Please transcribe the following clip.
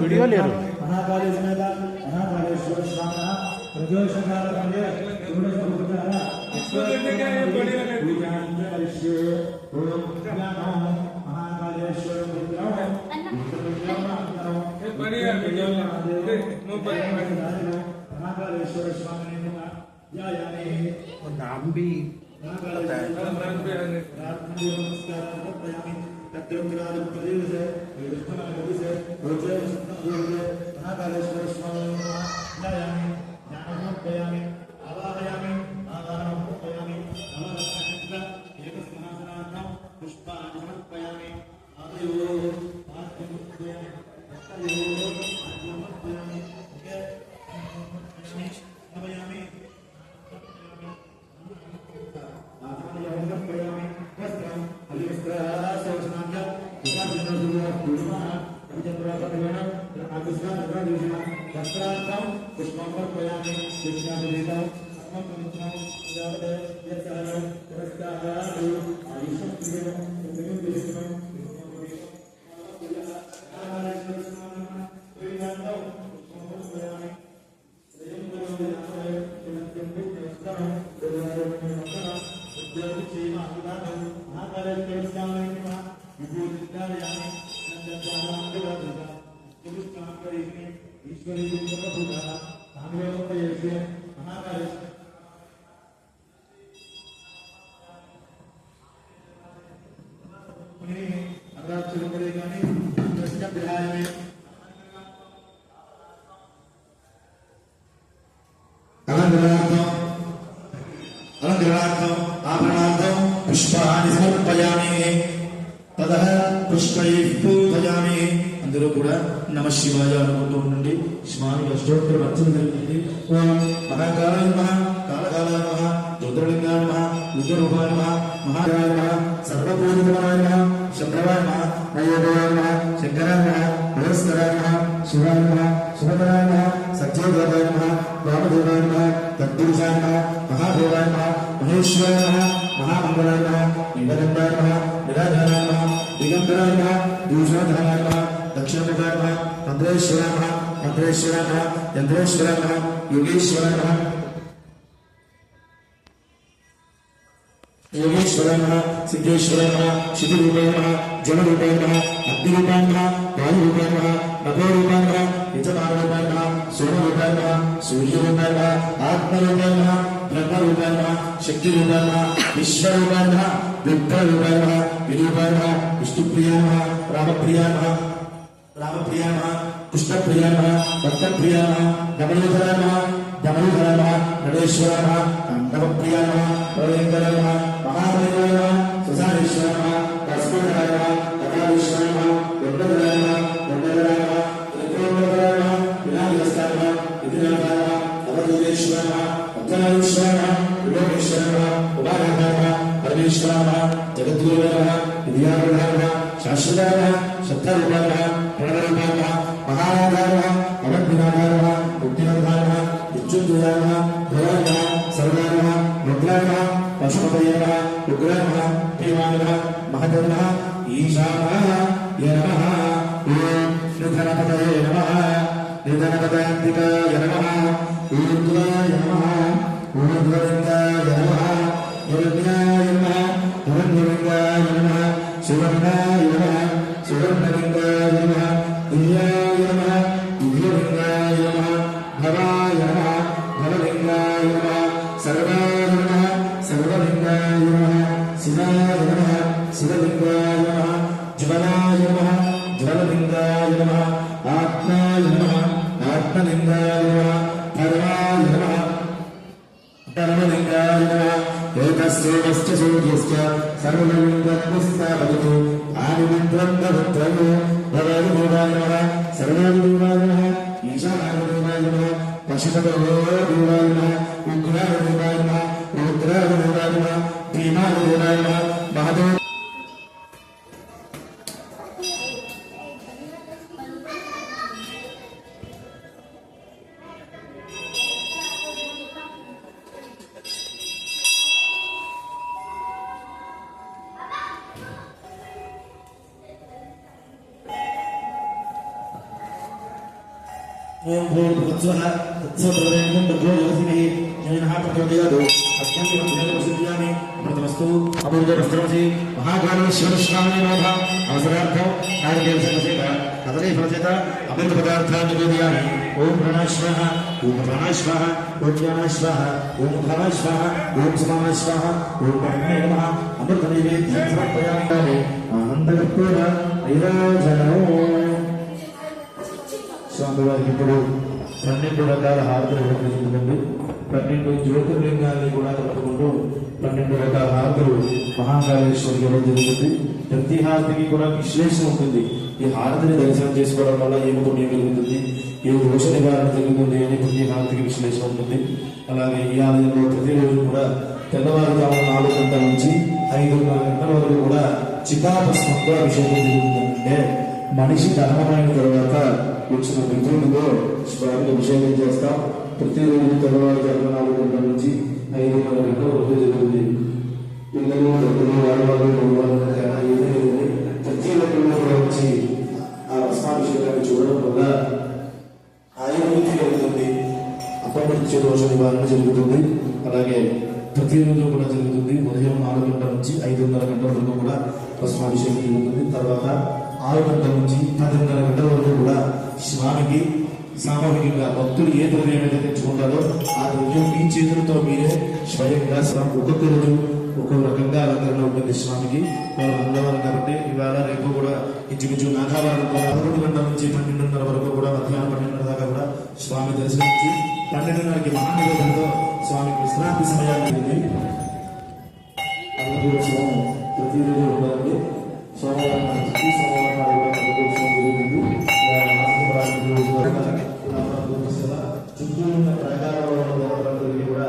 Video ले रहे महाकाली समेत महाकालेश्वर स्वामी प्रदोषकाल पंजे पूर्ण उपचार महाकालेश्वर महाकालेश्वर स्वामी नाम भी महाकालेश्वर स्वामी आवाहयामि आवाहयामि पुष्पाणि समर्पयामि पुष्पाणि समर्पयामि ततः पुष्पैः पूजयामि अंदरो కూడా నమ శివాయ అనుకుంటూ ఉండండి స్వామి అష్టోత్తర అర్చన జరిగింది ఓం మహాకాలాయ నమః కాలకాలాయ నమః రుద్రలింగాయ నమః రుద్రరూపాయ నమః మహాకాలాయ నమః సర్వపూజితమాయ నమః శంకరాయ నమః నయోగాయ నమః శంకరాయ నమః నమస్కారాయ నమః శివాయ నమః శుభకరాయ నమః సత్యదేవాయ నమః వామదేవాయ నమః తద్గురుజాయ నమః మహాదేవాయ నమః మహేశ్వరాయ నమః महामंगलाय नमः निबंधाय नमः निराधाराय नमः दिगंबराय नमः दूषणधाराय नमः दक्षिणमुखाय नमः तंत्रेश्वराय नमः मंत्रेश्वराय नमः यंत्रेश्वराय नमः योगेश्वराय नमः योगेश्वराय नमः सिद्धेश्वराय नमः शिवरूपाय नमः जलरूपाय नमः अग्निरूपाय नमः वायुरूपाय नमः नभोरूपाय नमः निजमानरूपाय नमः सोमरूपाय नमः सूर्यरूपाय नमः आत्मरूपाय नमः ब्रह्मरूपाय नमः शक्तिरूपाय नमः विश्वरूपाय नमः विप्ररूपाय नमः विरूपाय नमः विष्णुप्रियाय नमः रामप्रियाय नमः कृष्णप्रियाय नमः भक्तप्रियाय नमः दमनोधराय नमः नरेश्वराय नमः ताण्डवप्रियाय नमः प्रलयंकराय नमः महाबलिनाय नमः सुधारेश्वराय नमः कास्मोधराय नमः कटालेश्वराय नमः गंडधराय नमः त्रिपुराय नमः विनायकस्ताय नमः विधिनाथाय नमः अवधूतेश्वराय नमः अब्जनाथेश्वराय नमः विलोकेश्वराय नमः उमानाथाय नमः परमेश्वराय नमः जगद्गुरुवे नमः विद्यारूपाय नमः शाश्वताय नमः सत्तारूपाय नमः प्रणवरूपाय नमः महानाथाय नमः अवध्नाथाय नमः मुक्तिनाथाय नमः विद्युद्धाय नमः भवाय नमः सर्वाय नमः रुद्राय नमः पशुपतये नमः उग्राय नमः देवाय नमः महदेव नमः ईशानाय नमः ओम निधनपतये नमः निधनपतयन्तिकाय नमः ऊर्ध्वाय नमः ऊर्ध्वलिंगाय नमः हिरण्याय नमः हिरण्यलिंगाय नमः शिवर्णाय नमः शिवर्णलिंगाय नमः दिव्याय नमः दिव्यलिंगाय नमः भवाय नमः भवलिंगाय नमः सर्वाय नमः सर्वलिंगाय नमः शिवाय नमः शिवलिंगाय नमः ज्वलाय नमः ज्वललिंगाय नमः आत्माय नमः आत्मलिंगाय नमः धर्माय नमः धर्मलिंगाय नमः एकस्योऽस्य सूर्यस्य सर्वलिंगत्वस्तावतु आदिमन्त्रं भवत्रयो भगवद्गुरुवाय नमः सर्वदेवाय नमः ईशानाय नमः पशुपतये नमः उग्राय नमः रुद्राय नमः भीमाय नमः महादेव ఓం భూర్భువస్వః తత్సవితుర్వరేణ్యం భర్గో దేవస్మహి ధీమహి ప్రచోదయాత్ అత్యంత ప్రసిద్ధ్యామి అమృతమస్తు అమృతమస్తమసి మహాకాళేశ్వర స్వామి నమః అవసరార్థం నారికేల సంగసేన కదలీ ఫలచేత అమృత పదార్థాన్ని నివేదయామి ఓం ప్రాణాయ స్వాహ ఓం ప్రాణాయ స్వాహ ఓం జ్ఞానాయ స్వాహ ఓం ప్రాణాయ స్వాహ ఓం సమానాయ స్వాహ ఓం బ్రహ్మే నమః అమృత నైవేద్యం సమర్పయామి ఆనందకర్పూర ఐరాజనం స్వామివారికి ఇప్పుడు 12 రకాల హారతులు ఇవ్వబడుతుంది. 12 జ్యోతిర్లింగాన్ని కూడా కలుపుకుంటూ 12 రకాల హారతులు మహాకాళేశ్వరికి ఇవ్వడం జరుగుతుంది. ప్రతి హారతికి కూడా విశ్లేషణ ఉంటుంది. ఈ హారతిని దర్శనం చేసుకోవడం వల్ల ఏమి పుణ్యం కలుగుతుంది, ఏ దోష నివారణ జరుగుతుంది అని ప్రతి హారతికి విశ్లేషణ ఉంటుంది. అలాగే ఈ ఆలయంలో ప్రతిరోజు కూడా తెల్లవారుజామున 4 గంటల నుంచి 5:30 గంటల వరకు కూడా చితాభస్మంతో అభిషేకం జరుగుతుందంటే మనిషి దహనమైన తర్వాత వచ్చిన మిత్రులతో స్వామికి అభిషేకం చేస్తాం. ప్రతిరోజు తెల్లవారుజామున 4 గంటల నుంచి 5:30 గంటల వరకు జరుగుతుంది. పిల్లలు పెద్దలు ఆడవాళ్ళు మగవాళ్ళు తేడా ఏదీ లేదని ప్రతి ఒక్కరిలో కూడా వచ్చి ఆ భస్మాభిషేకాన్ని చూడడం వల్ల ఆయుర్వేది జరుగుతుంది, అపమృత్యు దోష నివారణ జరుగుతుంది. అలాగే ప్రతిరోజు కూడా జరుగుతుంది. ఉదయం 4 గంటల నుంచి 5:30 గంటల వరకు కూడా భస్మాభిషేకం జరుగుతుంది. తర్వాత 6 గంటల నుంచి 10:30 గంటల వరకు కూడా స్వామికి సామూహికంగా భక్తులు ఏ ద్రవ్యం ఏదైతే తెచ్చుకుంటారో ఆ ద్రవ్యం మీ చేతులతో మీరే స్వయంగా ఒక్కొక్క రోజు ఒక్కొక్క రకంగా అలంకరణ ఉంటుంది స్వామికి. వాళ్ళు మంగళవారం కాబట్టి ఇవాళ రేపు కూడా ఇంచుమించు నాగావారం 11 గంటల నుంచి 12:30 వరకు కూడా మధ్యాహ్నం 12:30 దాకా కూడా స్వామి దర్శించి 12:30కి మహానివేదనతో స్వామికి విశ్రాంతి సమయాన్ని ఉంది. అందుకోసం ప్రతిరోజు ఉండాలి. సోమవారం నుంచి సోమవారం చుట్టూ ఉన్న ప్రకారంలో కూడా